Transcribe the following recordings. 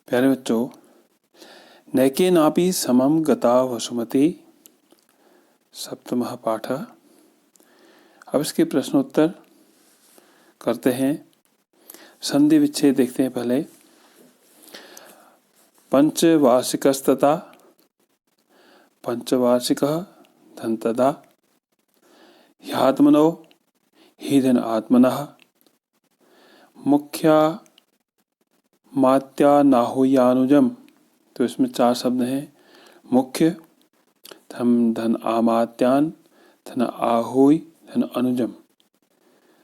प्यारे बच्चों, नैके नापि समम गता वसुमती सप्तमः पाठ। अब इसके प्रश्नोत्तर करते हैं। संधि विच्छेद देखते हैं पहले। पंचवार्षिकस्तथा पंचवार्षिकः धनतदा ह्यात्मनो हि धन आत्मनः मुख्या मात्या नाहुयानुजम। तो इसमें 4 शब्द हैं। मुख्य, धन आमात्यान, धन आहुय, धन अनुजम।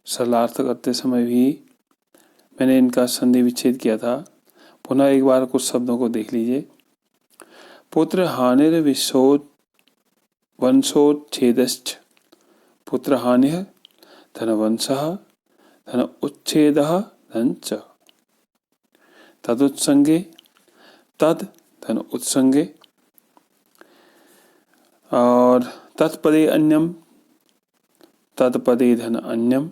सरलार्थ करते समय भी मैंने इनका संधि विच्छेद किया था। पुनः एक बार कुछ शब्दों को देख लीजिए। पुत्र हानिर विशोद वंशोच्छेदश्च। पुत्र हानिः धन वंशः, धन उच्छेदः धन च। तदुत्संगे, तद धन उत्संगे, और तत्पदे अन्यम, तत्पदे धन अन्यम।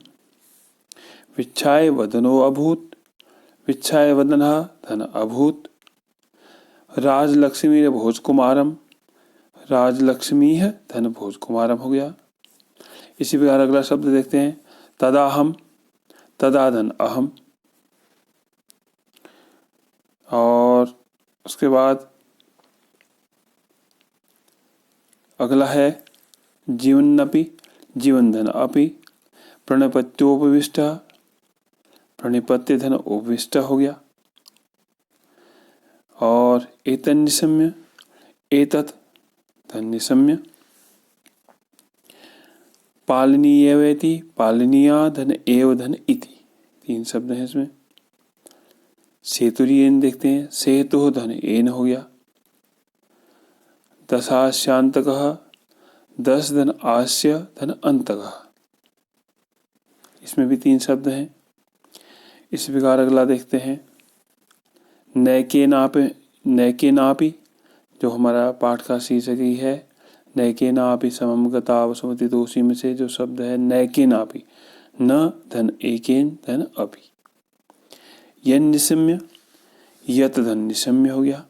विच्छाय वदनो अभूत, विच्छाय वदनः धन अभूत। राजलक्ष्मी भोज कुमारम, राजलक्ष्मी धन भोज कुमारम हो गया। इसी प्रकार अगला शब्द देखते हैं। तदाहम, तदा धन अहम। और उसके बाद अगला है जीवन्नपि, जीवन धन अपि। प्रणपत्योपविष्ट, प्रणिपत्य धन उपविष्ट हो गया। और एतन्निशम्य, एतत् धन निशम्य। पालनीयवेति, पालनीया धन एव धन इति। 3 शब्द हैं इसमें। सेतुरीयन देखते हैं। सेतु धन एन हो गया। दशास्यांतकः, 10 धन आस्य धन अंतकः। इसमें भी 3 शब्द हैं। इस प्रकार अगला देखते हैं। नैके नापि, नैके नापि जो हमारा पाठ का शीर्षक ही है। नैके नापि समम गता वसुमती। तो उसी में से जो शब्द है नैके नापि, न धन एकेन धन अपि। यन निशम्य, यत धन निशम्य हो गया।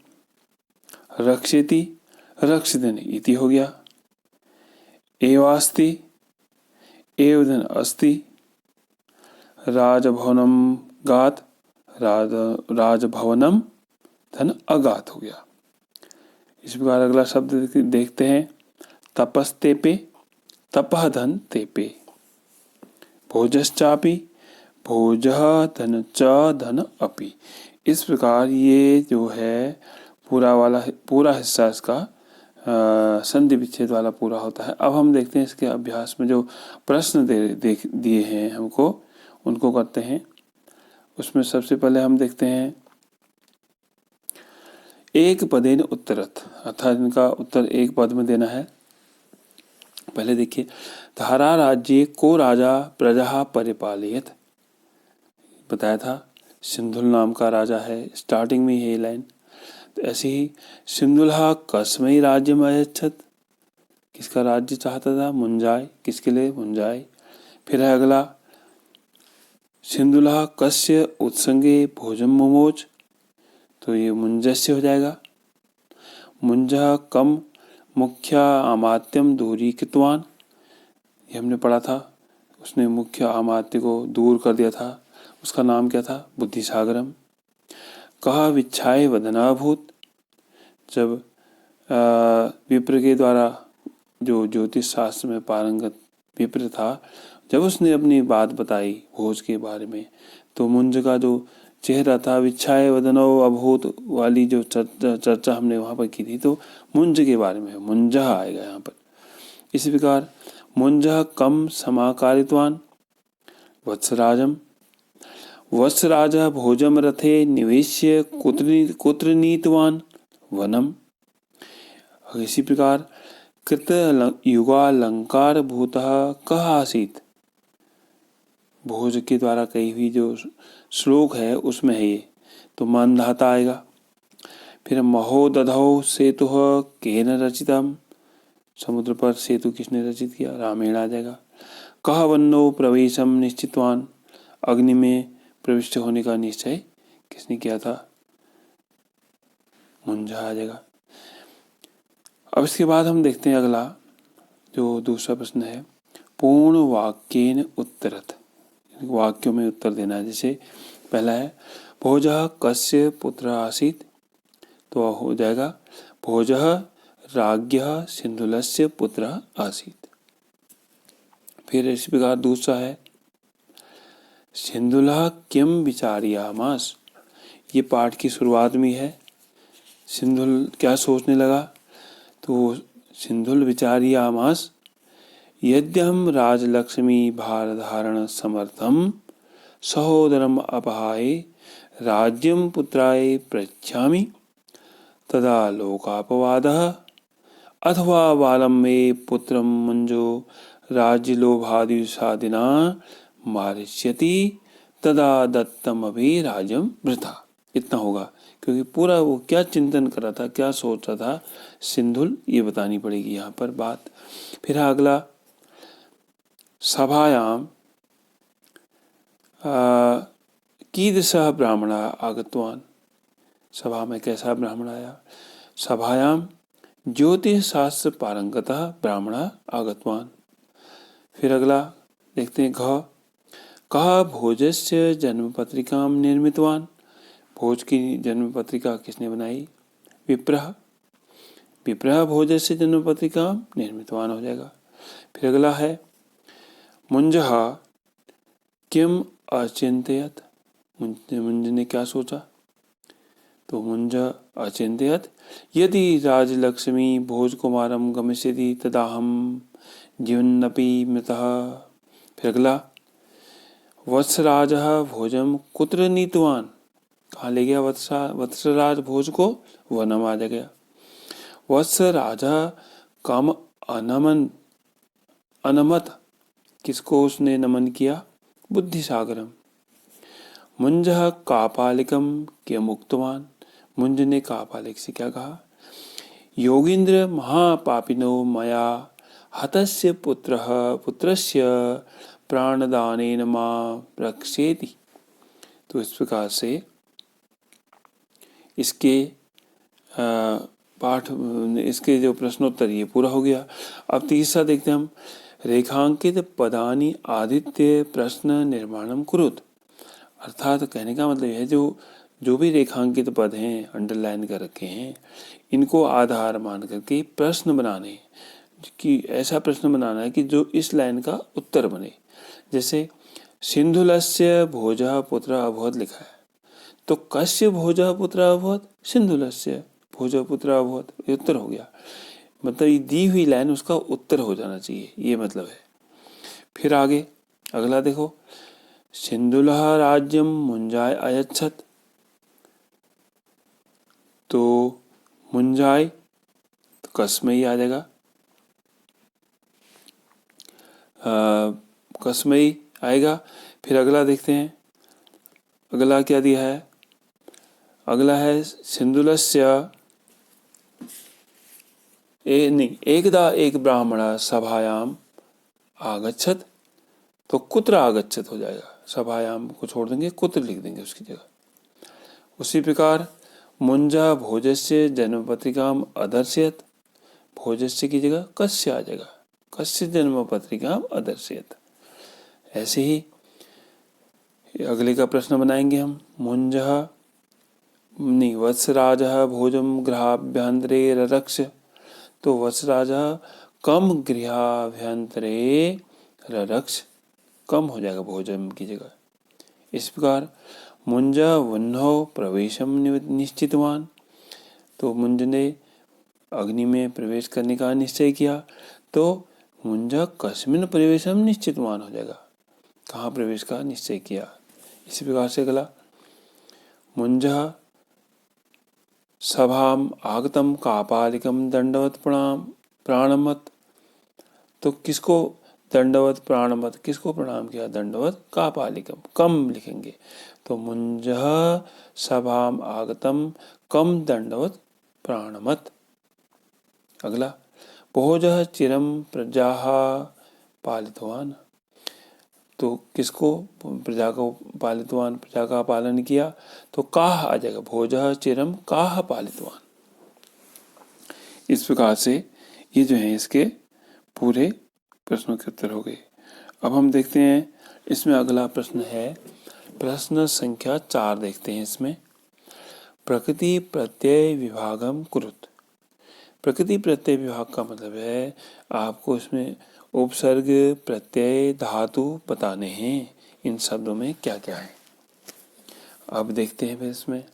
रक्षेति, रक्ष धन इति हो गया। एवास्ति, एव धन अस्ति। राजभवनम गात, राजभवनम धन अगात हो गया। इस प्रकार अगला शब्द देखते हैं। तपस्तेपे, तपः धन तेपे। भोजश्चापि, भोजः धन च धन अपि। इस प्रकार ये जो है पूरा हिस्सा इसका संधि विच्छेद वाला पूरा होता है। अब हम देखते हैं इसके अभ्यास में जो प्रश्न दिए हैं हमको, उनको करते हैं। उसमें सबसे पहले हम देखते हैं एक पदेन उत्तरत, अर्थात इनका उत्तर एक पद में देना है। पहले देखिए। धारा राज्ये को राजा प्रजा परिपालयत। बताया था सिंधुल नाम का राजा है। स्टार्टिंग में ये लाइन। तो ऐसे ही सिंधुलहा कस्मै राज्यम अयच्छत। किसका राज्य चाहता था? मुंजाय। किसके लिए? मुंजाय। फिर है अगला। सिंधुलहा कस्य उत्संगे भोजम मुमोच। तो ये मुंजस्य हो जाएगा। मुंजः कम मुख्या अमात्यम दूरी कृतवान। ये हमने पढ़ा था। उसने मुख्य अमात्य को दूर कर दिया था। उसका नाम क्या था? बुद्धिसागरम। कहा विच्छाय वदनाभूत। जब विप्र के द्वारा, जो ज्योतिष शास्त्र में पारंगत विप्र था, जब उसने अपनी बात बताई भोज के बारे में, तो मुंज का जो चेहरा था, विच्छाय वदनो अभूत वाली जो चर्चा हमने वहाँ पर की थी, तो मुंज के बारे में मुंजः आएगा यहाँ पर। इसी प्रकार मुंजः कम समाकारितवान वत्सराजम। वत्सराजः भोजम रथे निवेश्य कुत्र नीतवान वनम। इसी प्रकार कृत युगालंकार भूतः कः आसीत। भोज के द्वारा कही हुई जो श्लोक है उसमें है ये, तो मानधाता आएगा। फिर महोदधौ सेतु केन रचितम। समुद्र पर सेतु किसने रचित किया? रामेण आ जाएगा। कह वन्नो प्रवेशम निश्चितवान। अग्नि में प्रविष्ट होने का निश्चय किसने किया था? मुंजा आ जाएगा। अब इसके बाद हम देखते हैं अगला जो दूसरा प्रश्न है, पूर्ण वाक्येन उत्तरत, वाक्यों में उत्तर देना है। जैसे पहला है भोजः कस्य पुत्र आसीत्, तो हो जाएगा भोजः राज्ञः सिंधुलस्य पुत्र आसीत्। फिर इस प्रकार दूसरा है सिंधुलः किम विचार्यामास, ये पाठ की शुरुआत में है। सिंधुल क्या सोचने लगा, तो सिंधुल विचार्यामास यद्यहं राजलक्ष्मी भारधारण समर्थम सहोदरम अपहाय राज्यम पुत्राय पृच्छामि तदा लोकापवादः अथवा बालं मे पुत्रं मुंजो राज्यलोभादिसादिना मारिष्यति तदा दत्तम अभी राज्यम वृथा। इतना होगा, क्योंकि पूरा वो क्या चिंतन कर रहा था, क्या सोच रहा था सिंधुल, ये बतानी पड़ेगी यहाँ पर बात। फिर अगला सभायाम कीदृशः ब्राह्मणः आगतवान्, सभा में कैसा ब्राह्मण आया। सभायाम ज्योतिष शास्त्र पारंगतः ब्राह्मणः आगतवान्। फिर अगला देखते हैं घ, कः भोजस्य जन्म पत्रिकां निर्मितवान्, भोज की जन्म पत्रिका किसने बनाई, विप्रः, विप्रः भोजस्य जन्म पत्रिकां निर्मितवान् हो जाएगा। फिर अगला है मुंजः किम अचिंतयत, मुंज ने क्या सोचा, तो मुंज अचिंतयत यदि राजलक्ष्मी भोजकुमारं गमिष्यति तदाहं जीवन्नपि मृतः। फिर अगला वत्सराजः भोजम कुत्र नीतवान्, कहाँ ले गया वत्सराज भोज को, वनम आ गया। वत्सराजः कम अनमत, किसको उसने नमन किया, बुद्धिसागरम। मुंजः कापालिकम किम उक्तवान्, मुंज ने कापालिक से क्या कहा, योगींद्र महापापिनो मया हतस्य पुत्रस्य प्राणदानेन मां रक्षेति। तो इस प्रकार से इसके पाठ, इसके जो प्रश्नोत्तर ये पूरा हो गया। अब तीसरा देखते हैं हम, रेखांकित पदानि आदित्य प्रश्न निर्माणम कुरुत, अर्थात कहने का मतलब है जो भी रेखांकित पद हैं, अंडरलाइन कर रखे हैं, इनको आधार मान करके प्रश्न बनाने कि ऐसा प्रश्न बनाना है कि जो इस लाइन का उत्तर बने। जैसे सिंधुलस्य भोजः पुत्र अभवत् लिखा है, तो कस्य भोजः पुत्र अभवत्, सिंधुलस्य भोजः पुत्र अभवत्, ये उत्तर हो गया। मतलब ये दी हुई लाइन उसका उत्तर हो जाना चाहिए, ये मतलब है। फिर आगे अगला देखो, सिंधुलः राज्यम मुंजाय अयच्छत्, तो मुंजाय तो कस्मई आ जाएगा, कस्मई आएगा। फिर अगला देखते हैं, अगला क्या दिया है, अगला है सिंधुलस्य एकदा एक ब्राह्मण सभायाम आगच्छत, तो कुत्र आगच्छत हो जाएगा, सभायाम को छोड़ देंगे, कुत्र लिख देंगे उसकी जगह। उसी प्रकार मुंजा भोजस्य जन्म पत्रिकाम अदर्शयत, भोजस्य की जगह कस्य आ जाएगा, कस्य जन्म पत्रिकाम अदर्शयत। ऐसे ही अगले का प्रश्न बनाएंगे हम, मुंजः वत्सराजः भोजम गृहाभ्यंतरे ररक्ष, तो वत्सराजः कम गृहाभ्यंतरे ररक्ष, कम हो जाएगा भोजन की जगह। इस प्रकार मुंज वह्नौ प्रवेशम निश्चितवान, तो मुंज ने अग्नि में प्रवेश करने का निश्चय किया, तो मुंज कस्मिन प्रवेशम निश्चितवान हो जाएगा, कहाँ प्रवेश का निश्चय किया। इसी प्रकार से अगला मुंज सभाम आगतम कापालिकम दंडवत प्राणमत, तो किसको दंडवत प्राणमत, किसको प्रणाम किया, दंडवत कापालिकम, कम लिखेंगे, तो मुंजः सभाम आगतम कम दंडवत प्राणमत। अगला भोजः चिरम प्रजाः पालितवान, तो किसको, प्रजा को पालितवान, प्रजा का पालन किया, तो काह आ जाएगा, भोजः चिरम काह पालितवान। इस प्रकार से ये जो है इसके पूरे प्रश्नों के उत्तर हो गए। अब हम देखते हैं इसमें अगला प्रश्न है प्रश्न संख्या 4 देखते हैं इसमें। प्रकृति प्रत्यय विभागम कुरुत। प्रकृति प्रत्यय विभाग का मतलब है आपको इसमें उपसर्ग प्रत्यय धातु बताने हैं। इन शब्दों में क्या क्या है अब देखते हैं फिर इसमें।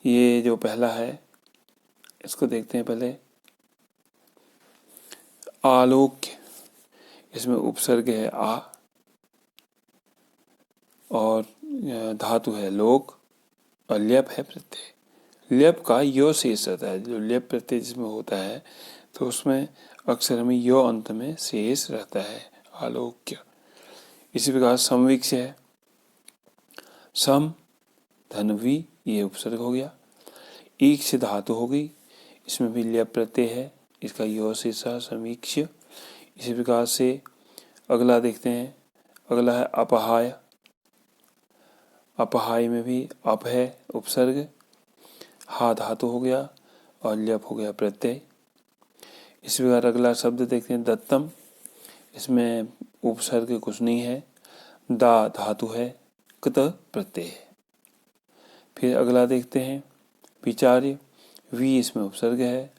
ये जो पहला है इसको देखते हैं पहले। आलोक्य, इसमें उपसर्ग है आ और धातु है लोक और ल्यप है प्रत्यय। ल्यप का यो शेष रहता है। जो ल्यप प्रत्यय जिसमें होता है तो उसमें अक्सर हमें यो अंत में शेष रहता है। आलोक्य। इसी प्रकार समवीक्ष है। सम धनवी ये उपसर्ग हो गया। ईक से धातु हो गई, इसमें भी ल्यप प्रत्यय है, इसका यो शेषा समीक्ष। इसी प्रकार से अगला देखते हैं। अगला है अपहाय। अपहाय में भी अप है उपसर्ग, हा धातु हो गया और ल्यप हो गया प्रत्यय। इसी प्रकार अगला शब्द देखते हैं दत्तम। इसमें उपसर्ग कुछ नहीं है, दा धातु है, कत प्रत्यय है। फिर अगला देखते हैं विचार्य। वी इसमें उपसर्ग है,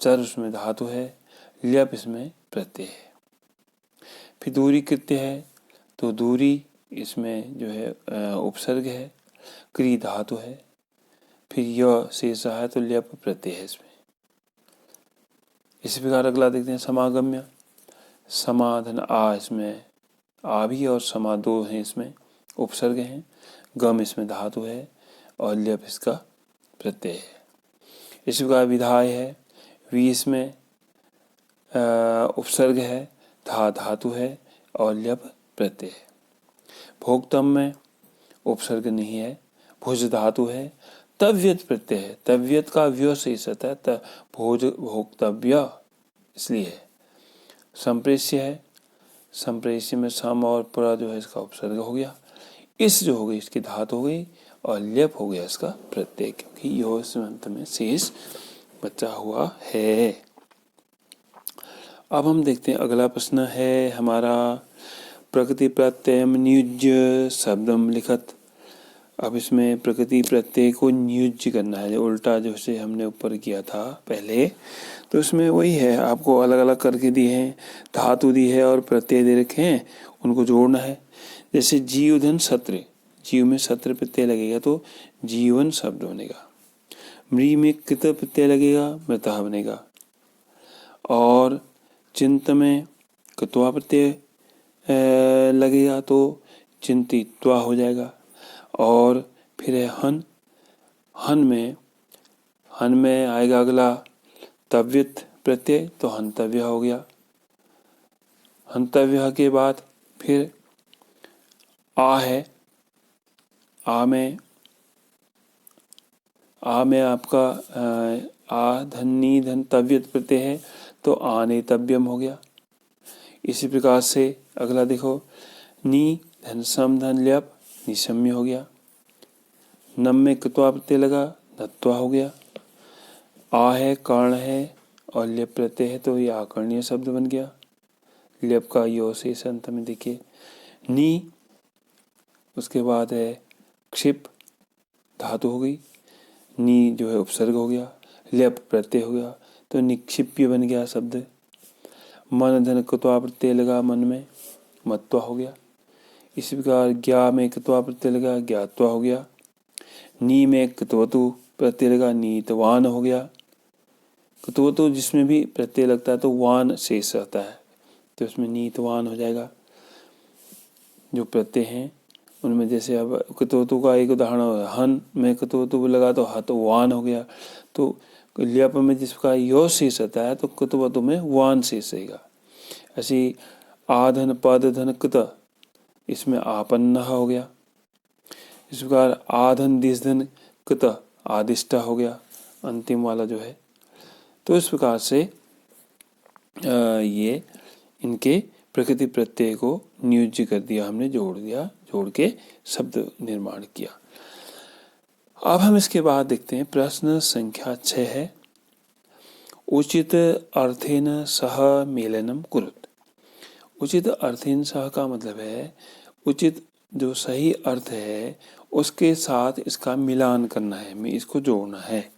चर उसमें धातु है, ल्यप इसमें प्रत्यय है। फिर दूरी कृत्य है तो दूरी इसमें जो है उपसर्ग है, क्री धातु है, फिर य शेष है तो ल्यप प्रत्यय है इसमें। इसी प्रकार अगला देखते हैं समागम्य। समाधन आ, इसमें आ भी और समा दो हैं, इसमें उपसर्ग हैं, गम इसमें धातु है और ल्यप इसका प्रत्यय है। इसी प्रकार विधाय है। वी इसमें उपसर्ग है, धा धातु है और ल्यप प्रत्यय है। भोक्तम में उपसर्ग नहीं है, भुज धातु है, तव्यत प्रत्यय है। तव्यत का व्य शेष रहता है, भोज भोक्तव्य इसलिए। संप्रेष्य है। संप्रेष्य में सम और पुरा जो है इसका उपसर्ग हो गया। इस जो हो गई इसकी धातु हो गई और ल्यप हो गया इसका प्रत्यय, क्योंकि यो अंत में शेष बचा हुआ है। अब हम देखते हैं अगला प्रश्न है हमारा प्रकृति प्रत्ययम नियुज्य शब्दम लिखत। अब इसमें प्रकृति प्रत्यय को नियुज्य करना है, उल्टा जैसे हमने ऊपर किया था पहले, तो इसमें वही है, आपको अलग अलग करके दिए हैं, धातु दी है और प्रत्यय दे रखे हैं, उनको जोड़ना है। जैसे जीवधन सत्र, जीव में सत्र प्रत्यय लगेगा तो जीवन शब्द बनेगा। मृ में कृत प्रत्यय लगेगा, मृतः बनेगा। और चिंत में कृत्वा प्रत्यय लगेगा तो चिंतित्वा हो जाएगा। और फिर है हन। हन में आएगा अगला तव्यत प्रत्यय तो हंतव्य हो गया। हंतव्य के बाद फिर आ है। आ में आपका आ धन्नी धन तव्यत प्रत्यय है तो आनेतव्यम हो गया। इसी प्रकार से अगला देखो नी धन सम धन ल्यप निशम्य हो गया। नम में कृत्वा प्रत्यय लगा, नत्वा हो गया। आ है कर्ण है और ल्यप प्रत्यय है तो ये आकर्णीय शब्द बन गया। ल्यप का यो शेष अंत में देखिए नी। उसके बाद है क्षिप, धातु हो गई, नी जो है उपसर्ग हो गया, ल्यप प्रत्यय हो गया तो निक्षिप्य बन गया शब्द। मन धन कृत्वा प्रत्यय लगा, मन में मत्वा हो गया। इसी प्रकार ज्ञा में कृत्वा प्रत्यय लगा, ज्ञात्वा हो गया। नी में कृतवतु प्रत्यय लगा, नीतवान हो गया। कृतवतु जिसमें भी प्रत्यय लगता है तो वान शेष रहता है तो इसमें नीतवान हो जाएगा। जो प्रत्यय हैं उनमें जैसे अब कृतवतु का एक उदाहरण हो, हन में कृतवतु लगा तो हत वान हो गया। तो ल्यप में जिसका यो शेष रहता है तो कृतवतु में वान शेष रहेगा। ऐसी आधन पद धन कृत, इसमें आपन्न हो गया। इस प्रकार आधन दिस धन कृत आदिष्टा हो गया अंतिम वाला जो है। तो इस प्रकार से ये इनके प्रकृति प्रत्यय को नियोज्य कर दिया हमने, जोड़ दिया, जोड़ के शब्द निर्माण किया। अब हम इसके बाद देखते हैं प्रश्न संख्या 6 है, उचित अर्थेन सह मेलनम कुरुत। उचित अर्थेन सह का मतलब है उचित जो सही अर्थ है उसके साथ इसका मिलान करना है, में इसको जोड़ना है।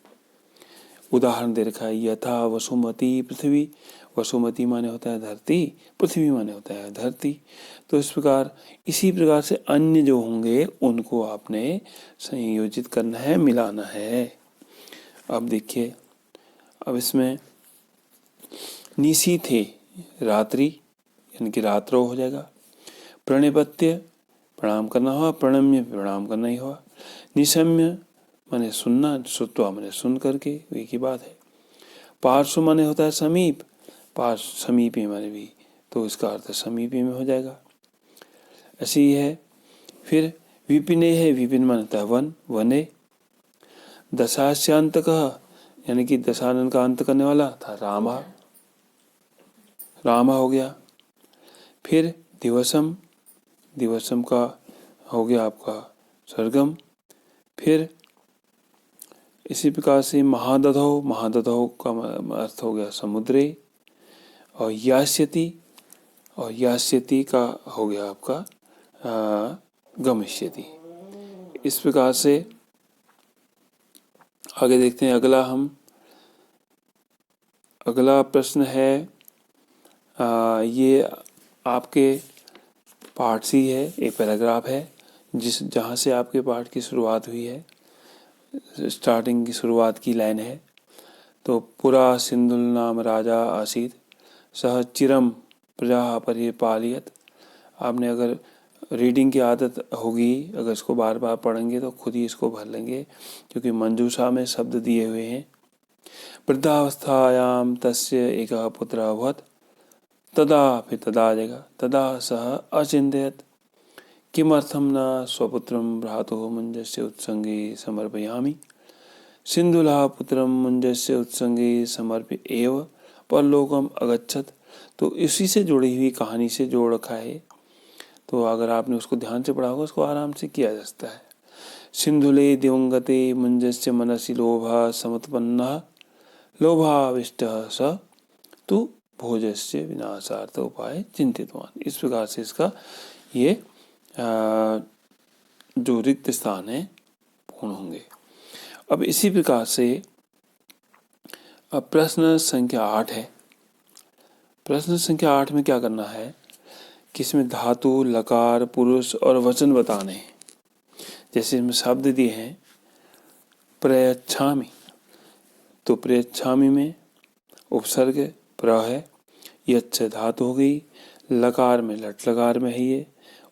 उदाहरण दे रखा है, यथा वसुमती पृथ्वी। वसुमती माने होता है धरती, पृथ्वी माने होता है धरती। तो इस प्रकार इसी प्रकार से अन्य जो होंगे उनको आपने संयोजित करना है, मिलाना है। अब देखिए, अब इसमें निशी थे रात्रि यानी कि रात्रो हो जाएगा। प्रणिपत्य प्रणाम करना हुआ, प्रणम्य प्रणाम करना ही हुआ। निशम्य माने सुनना, श्रुत्वा माने सुन करके, एक ही बात है। पार्श्व माने होता है समीप, पार्श्व समीपी माने भी, तो इसका अर्थ समीपी में हो जाएगा। ऐसे ही है। फिर विपिने है, विपिन माने होता है वन, वने। दशास्यांत यानी कि दशानन का अंत करने वाला था रामा, रामा हो गया। फिर दिवसम, दिवसम का हो गया आपका सरगम। फिर इसी प्रकार से महादधौ, महादधौ का अर्थ हो गया समुद्रे। और यास्यति, और यास्यति का हो गया आपका गमिष्यति। इस प्रकार से आगे देखते हैं। अगला प्रश्न है, ये आपके पाठ से ही है, एक पैराग्राफ है जहाँ से आपके पाठ की शुरुआत हुई है, स्टार्टिंग की शुरुआत की लाइन है। तो पुरा सिंधुल नाम राजा आसीत सह चिरम प्रजा परिपालियत। आपने अगर रीडिंग की आदत होगी, अगर इसको बार बार पढ़ेंगे तो खुद ही इसको भर लेंगे, क्योंकि मंजूषा में शब्द दिए हुए हैं। वृद्धावस्थायाम तस्य एकः पुत्रः अभवत् तदा, फिर तदा आ जाएगा, तदा सह अचिंत्यत किमर्थम न स्वपुत्रम भ्रातुः मुञ्जस्य उत्संगे समर्पयामि। सिंधुलः पुत्रम मुञ्जस्य उत्संगे समर्प्य एव परलोकम अगच्छत। तो इसी से जुड़ी हुई कहानी से जोड़ रखा है, तो अगर आपने उसको ध्यान से पढ़ा होगा उसको आराम से किया जा सकता है। सिंधुले दिवंगते मुञ्जस्य मनसि लोभः समुत्पन्नः लोभाविष्टः स तु भोजस्य विनाशार्थ उपाय चिंतितवान। इस प्रकार से इसका ये जो रिक्त स्थान है पूर्ण होंगे। अब इसी प्रकार से अब प्रश्न संख्या 8 है। प्रश्न संख्या 8 में क्या करना है कि इसमें धातु, लकार, पुरुष और वचन बताने हैं। जैसे इसमें शब्द दिए हैं प्रयच्छामि, तो प्रयच्छामि में उपसर्ग प्र है, यच्छ धातु हो गई, लकार में लट लकार में है, ये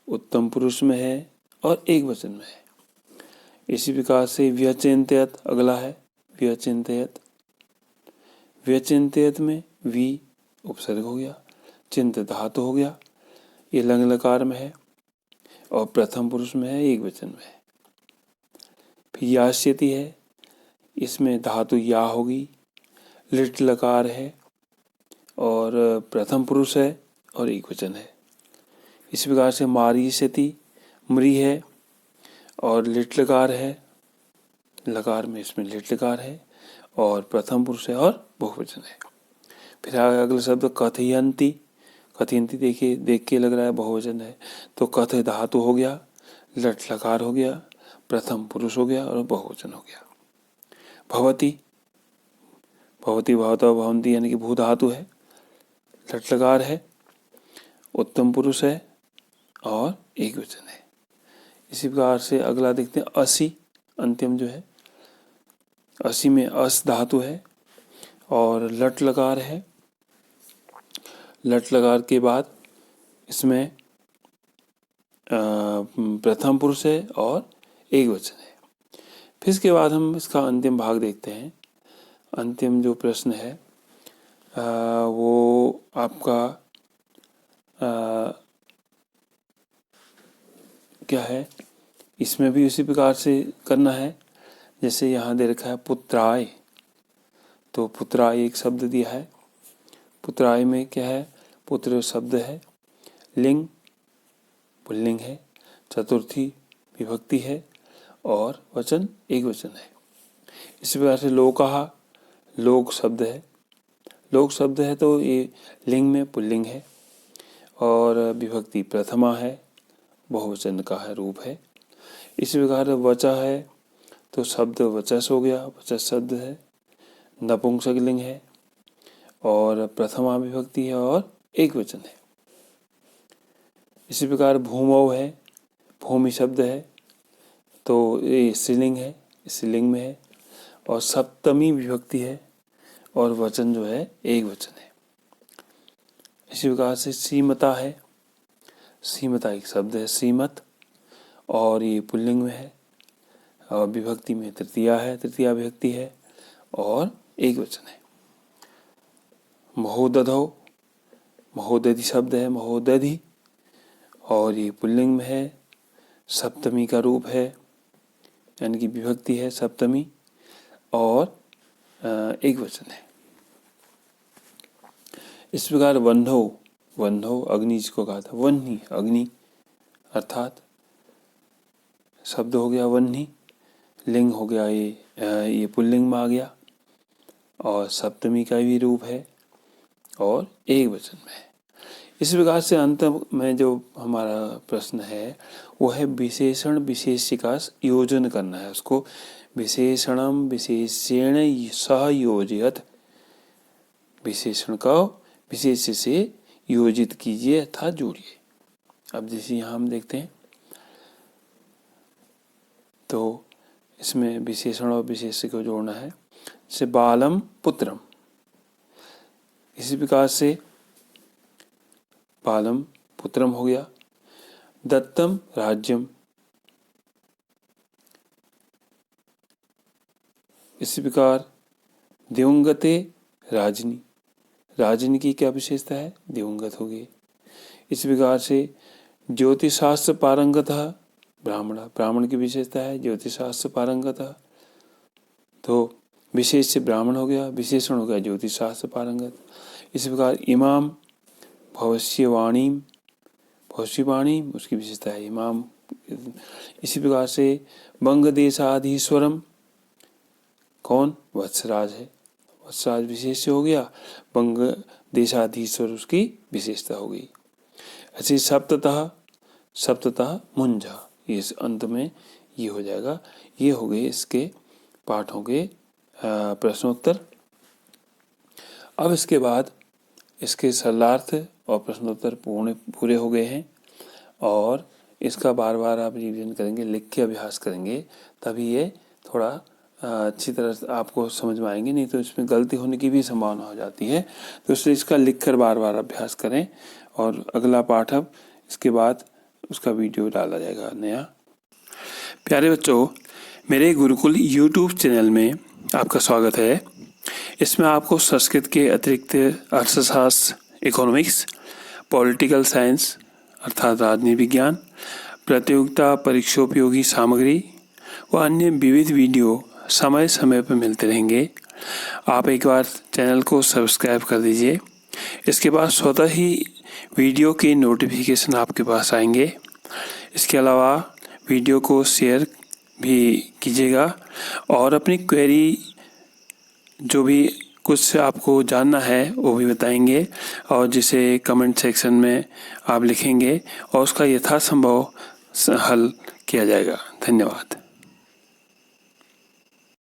उत्तम पुरुष में है और एक वचन में है। इसी प्रकार से व्यचिंत्यत अगला है, व्यचिंत्यत। व्यचिंत्यत में वी उपसर्ग हो गया, चिंत धातु हो गया, ये लंग लकार में है और प्रथम पुरुष में है, एक वचन में है। फिर यास्यति है, इसमें धातु या होगी, लिट लकार है और प्रथम पुरुष है और एक वचन है। इस प्रकार से मारीष्यति मृ है और लिट लकार है, लकार में इसमें लिट लकार है और प्रथम पुरुष है और बहुवचन है। फिर अगला शब्द कथयंती। कथयंती देखिए, देख के लग रहा है बहुवचन है, तो कथ धातु हो गया, लट लकार हो गया, प्रथम पुरुष हो गया और बहुवचन हो गया। भवती, भवती भवतो भवंती यानी कि भू धातु है, लट लकार है, उत्तम पुरुष है और एक वचन है। इसी प्रकार से अगला देखते हैं असी, अंतिम जो है, असी में अस धातु है और लट लकार है। लट लकार के बाद इसमें प्रथम पुरुष है और एक वचन है। फिर इसके बाद हम इसका अंतिम भाग देखते हैं। अंतिम जो प्रश्न है वो आपका क्या है, इसमें भी उसी प्रकार से करना है जैसे यहाँ दे रखा है पुत्राय। तो पुत्राय एक शब्द दिया है, पुत्राय में क्या है, पुत्र शब्द है, लिंग पुल्लिंग है, चतुर्थी विभक्ति है और वचन एक वचन है। इसी प्रकार से लोकः, लोक शब्द है। लोक शब्द है तो ये लिंग में पुल्लिंग है और विभक्ति प्रथमा है, बहुवचन का है रूप है। इसी प्रकार वचः है तो शब्द वचस हो गया, वचस शब्द है, नपुंसक लिंग है और प्रथमा विभक्ति है और एक वचन है। इसी प्रकार भूमौ है, भूमि शब्द है तो ये स्त्रीलिंग है, स्त्रीलिंग में है और सप्तमी विभक्ति है और वचन जो है एक वचन है। इसी प्रकार से सीमता है, सीमता एक शब्द है, सीमत, और ये पुल्लिंग में है और विभक्ति में तृतीया है, तृतीया विभक्ति है और एक वचन है। महोदधौ, महोदधि शब्द है, महोदधि, और ये पुल्लिंग में है, सप्तमी का रूप है यानी कि विभक्ति है सप्तमी और एक वचन है। इस प्रकार वह्नौ, वह्नौ अग्नि जिसको कहा था, वह्नि अग्नि अर्थात शब्द हो गया वह्नि, लिंग हो गया ये पुल्लिंग में आ गया और सप्तमी का भी रूप है और एक वचन में है। इस प्रकार से अंत में जो हमारा प्रश्न है वो है विशेषण विशेष्य का योजन करना है। उसको विशेषणम विशेष्येण सह योजयत, विशेषण का विशेष्य से योजित कीजिए अर्थात जोड़िए। अब जैसे यहाँ हम देखते हैं तो इसमें विशेषण और विशेष्य को जोड़ना है। जैसे बालम पुत्रम, इसी प्रकार से बालम पुत्रम हो गया। दत्तम राज्यम, इसी प्रकार दिवंगते राजनी, राजनी की क्या विशेषता है, दिवंगत होगी। इस प्रकार से ज्योतिषशास्त्र पारंगतः ब्राह्मण, ब्राह्मण की विशेषता है ज्योतिषशास्त्र पारंगतः, तो विशेष से ब्राह्मण हो गया, विशेषण हो गया ज्योतिषशास्त्र पारंगत। इसी प्रकार इमाम भविष्यवाणी, भविष्यवाणी उसकी विशेषता है इमाम। इसी प्रकार से बंगदेशाधीश्वरम, कौन, वत्सराज है, वत्सराज विशेष हो गया, बंग देशाधीश्वर उसकी विशेषता हो गई। ऐसे सप्ततः, सप्ततः मुंजा, ये अंत में ये हो जाएगा। ये हो गए इसके पाठों के प्रश्नोत्तर। अब इसके बाद इसके सरलार्थ और प्रश्नोत्तर पूरे हो गए हैं और इसका बार बार आप रिवीजन करेंगे, लिख के अभ्यास करेंगे, तभी ये थोड़ा अच्छी तरह से आपको समझ में आएंगे, नहीं तो इसमें गलती होने की भी संभावना हो जाती है। तो इसलिए इसका लिख कर बार बार अभ्यास करें और अगला पाठ अब इसके बाद उसका वीडियो डाला जाएगा नया। प्यारे बच्चों, मेरे गुरुकुल YouTube चैनल में आपका स्वागत है। इसमें आपको संस्कृत के अतिरिक्त अर्थशास्त्र, इकोनॉमिक्स, पॉलिटिकल साइंस अर्थात राजनीति विज्ञान, प्रतियोगिता परीक्षोपयोगी सामग्री व अन्य विविध वीडियो समय समय पर मिलते रहेंगे। आप एक बार चैनल को सब्सक्राइब कर दीजिए। इसके बाद स्वतः ही वीडियो के नोटिफिकेशन आपके पास आएंगे। इसके अलावा वीडियो को शेयर भी कीजिएगा और अपनी क्वेरी जो भी कुछ आपको जानना है वो भी बताएंगे और जिसे कमेंट सेक्शन में आप लिखेंगे और उसका यथासंभव हल किया जाएगा। धन्यवाद।